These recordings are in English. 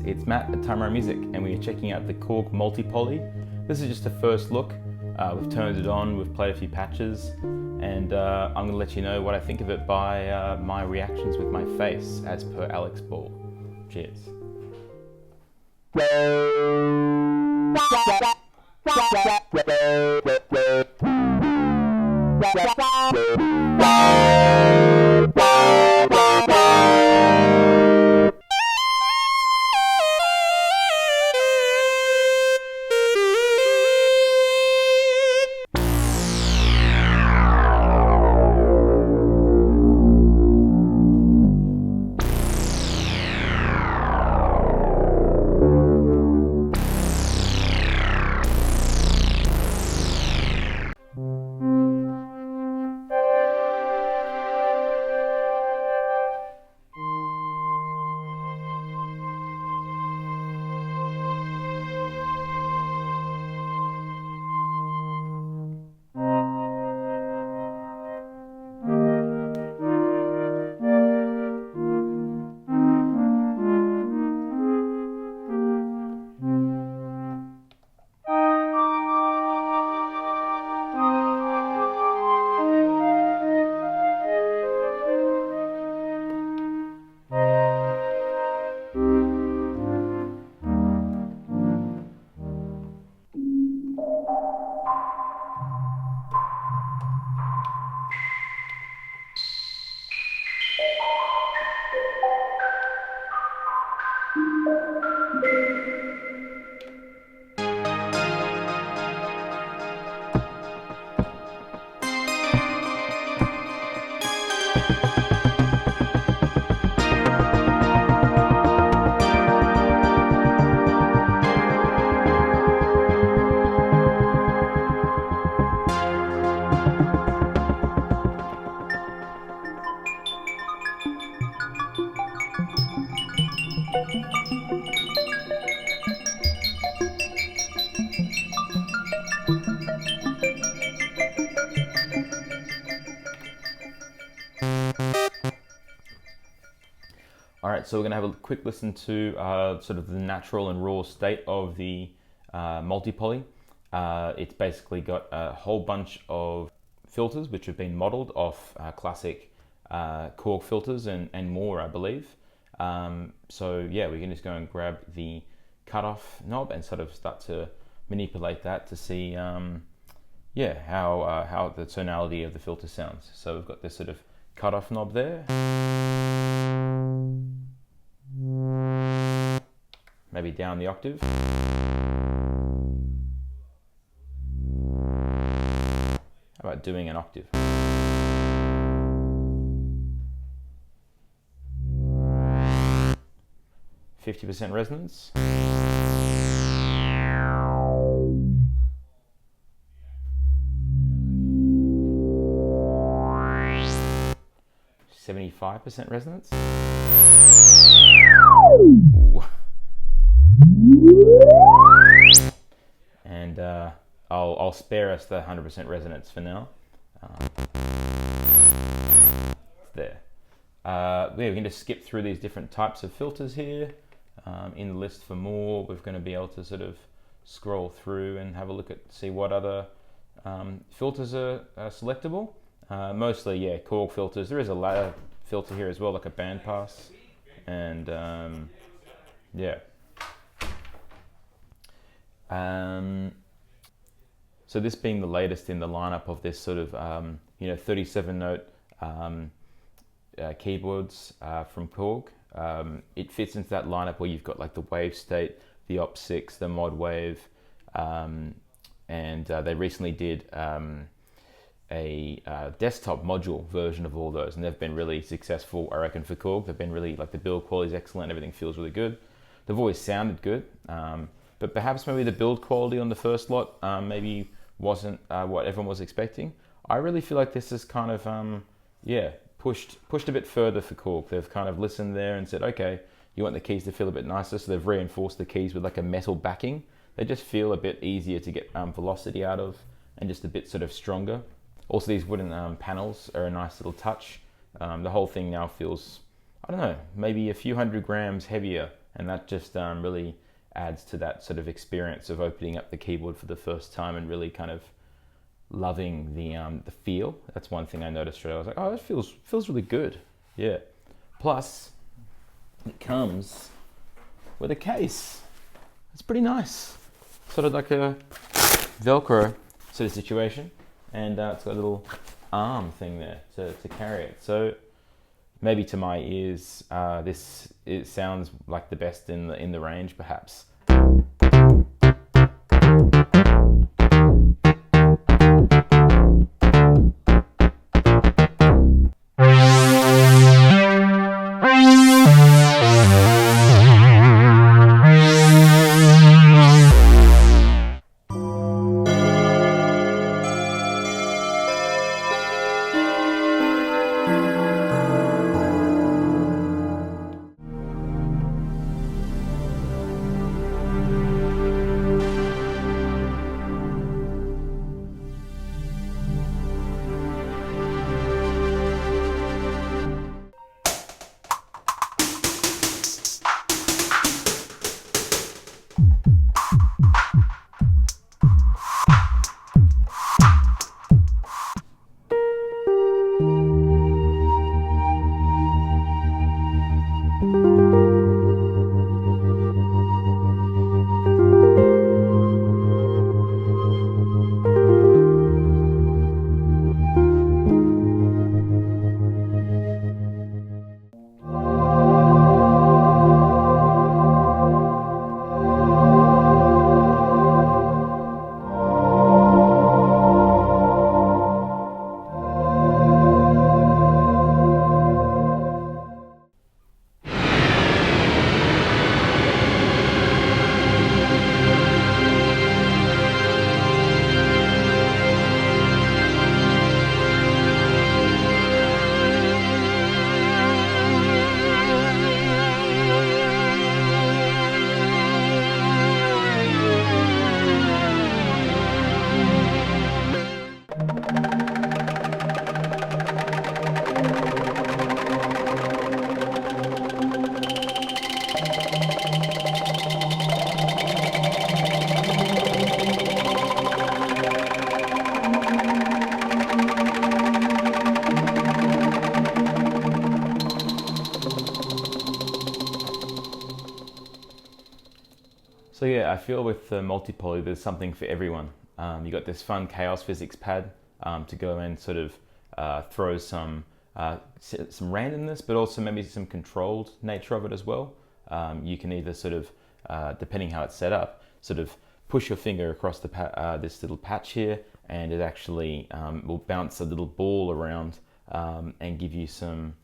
it's Matt at Turramurra Music, and we are checking out the Korg Multi. This is just a first look. We've turned it on, we've played a few patches, and I'm going to let you know what I think of it by my reactions with my face, as per Alex Ball. Cheers. Alright, so we're going to have a quick listen to sort of the natural and raw state of the multi-poly. It's basically got a whole bunch of filters which have been modeled off classic Korg filters and more, I believe. So yeah, we can just go and grab the cutoff knob and sort of start to manipulate that to see yeah, how the tonality of the filter sounds. So we've got this sort of cutoff knob there. Maybe down the octave. How about doing an octave? %50 resonance. %75 resonance. Ooh. And I'll spare us the 100% resonance for now. There. Yeah, we can just skip through these different types of filters here. In the list for more, we're going to be able to sort of scroll through and have a look at, see what other filters are selectable. Mostly, yeah, Korg filters. There is a ladder filter here as well, like a bandpass. And yeah. So this being the latest in the lineup of this sort of 37 note keyboards from Korg. It fits into that lineup where you've got like the wave state, the op6, the mod wave, and they recently did a desktop module version of all those, and they've been really successful, I reckon, for Korg. They've been really, like, the build quality is excellent, everything feels really good. They've always sounded good, but perhaps maybe the build quality on the first lot maybe wasn't what everyone was expecting. I really feel like this is kind of yeah, pushed a bit further for Korg. They've kind of listened there and said, okay, you want the keys to feel a bit nicer, so they've reinforced the keys with like a metal backing. They just feel a bit easier to get velocity out of, and just a bit sort of stronger. Also, these wooden panels are a nice little touch. The whole thing now feels, I don't know, maybe a few 100 grams heavier and that just really adds to that sort of experience of opening up the keyboard for the first time and really kind of loving the feel. That's one thing I noticed straight away. I was like, oh, it feels really good. Yeah. Plus, it comes with a case. It's pretty nice. Sort of like a Velcro sort of situation. And it's got a little arm thing there to carry it. So maybe to my ears, it sounds like the best in the range, perhaps. So yeah, I feel with the multi-poly, there's something for everyone. You got this fun chaos physics pad to go and sort of throw some randomness, but also maybe some controlled nature of it as well. You can either sort of, depending how it's set up, sort of push your finger across the this little patch here, and it actually will bounce a little ball around and give you some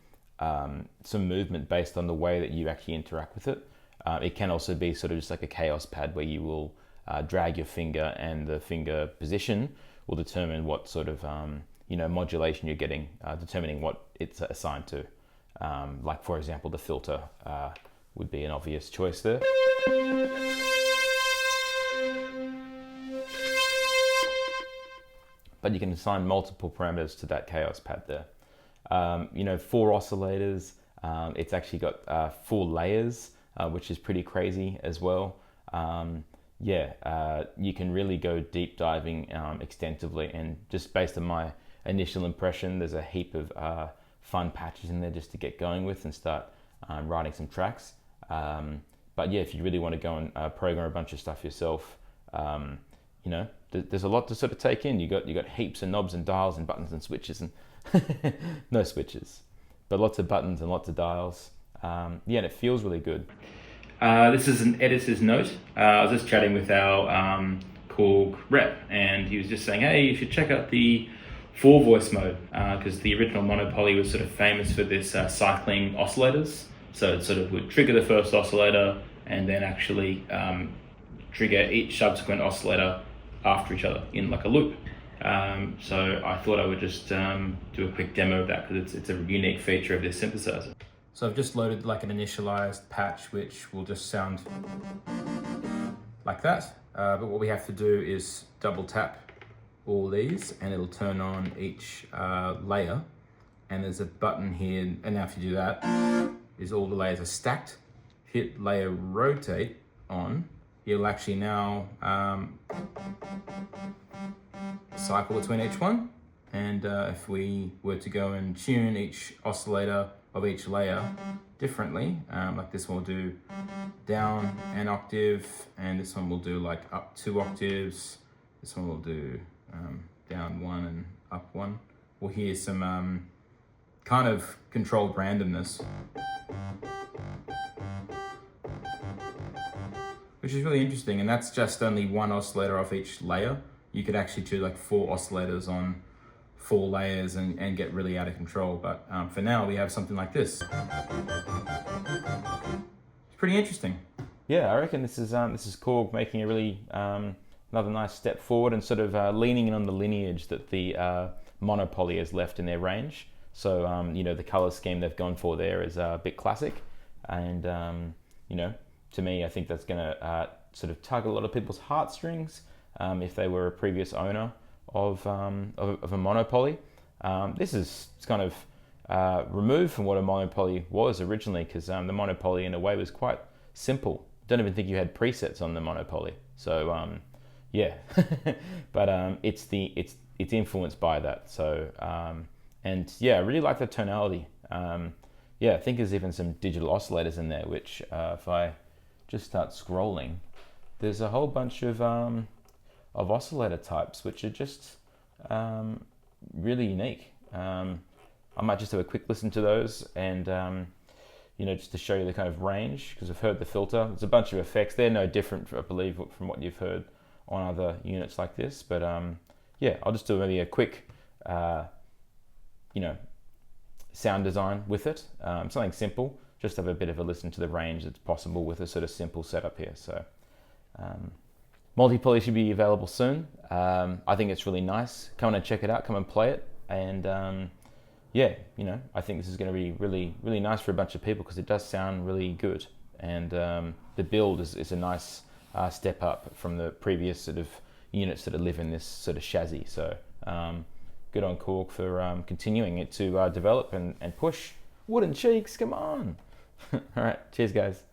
movement based on the way that you actually interact with it. It can also be sort of just like a chaos pad where you will drag your finger, and the finger position will determine what sort of modulation you're getting, determining what it's assigned to. Like for example, the filter would be an obvious choice there. But you can assign multiple parameters to that chaos pad there. 4 oscillators. It's actually got 4 layers. Which is pretty crazy as well. You can really go deep diving extensively, and just based on my initial impression, there's a heap of fun patches in there just to get going with and start writing some tracks. But yeah, if you really want to go and program a bunch of stuff yourself, there's a lot to sort of take in. You got heaps of knobs and dials and buttons and switches, and no switches, but lots of buttons and lots of dials. And it feels really good. This is an editor's note. I was just chatting with our Korg rep, and he was just saying, hey, you should check out the 4-voice mode, because the original monopoly was sort of famous for this cycling oscillators. So it sort of would trigger the first oscillator and then actually trigger each subsequent oscillator after each other in like a loop. So I thought I would just do a quick demo of that, because it's a unique feature of this synthesizer. So I've just loaded like an initialized patch, which will just sound like that. But what we have to do is double tap all these, and it'll turn on each layer. And there's a button here, and now if you do that, is all the layers are stacked. hit layer rotate on, it'll actually now cycle between each one. And if we were to go and tune each oscillator of each layer differently, like this one will do down an octave, and this one will do like up 2 octaves. This one will do down 1 and up 1. We'll hear some kind of controlled randomness, which is really interesting. And that's just only 1 oscillator off each layer. You could actually do like 4 oscillators on 4 layers and get really out of control. But for now, we have something like this. It's pretty interesting. Yeah, I reckon this is Korg making a really another nice step forward and sort of leaning in on the lineage that the monopoly has left in their range. So you know, the color scheme they've gone for there is a bit classic, and you know, to me, I think that's going to sort of tug a lot of people's heartstrings if they were a previous owner of a monopoly. This is kind of removed from what a monopoly was originally, because the monopoly in a way was quite simple. Don't even think you had presets on the monopoly. So yeah, but it's influenced by that. So and yeah, I really like the tonality. Yeah, I think there's even some digital oscillators in there, which if I just start scrolling, there's a whole bunch of oscillator types, which are just really unique. I might just have a quick listen to those, and you know, just to show you the kind of range, because I've heard the filter. There's a bunch of effects. They're no different, I believe, from what you've heard on other units like this. But yeah, I'll just do maybe a quick, you know, sound design with it. Something simple. Just have a bit of a listen to the range that's possible with a sort of simple setup here. So Multi-Poly should be available soon. I think it's really nice. Come on and check it out. Come and play it. And yeah, you know, I think this is going to be really, really nice for a bunch of people, because it does sound really good. And the build is a nice step up from the previous sort of units that live in this sort of chassis. So good on Korg for continuing it to develop and push. Wooden cheeks, come on. All right, cheers guys.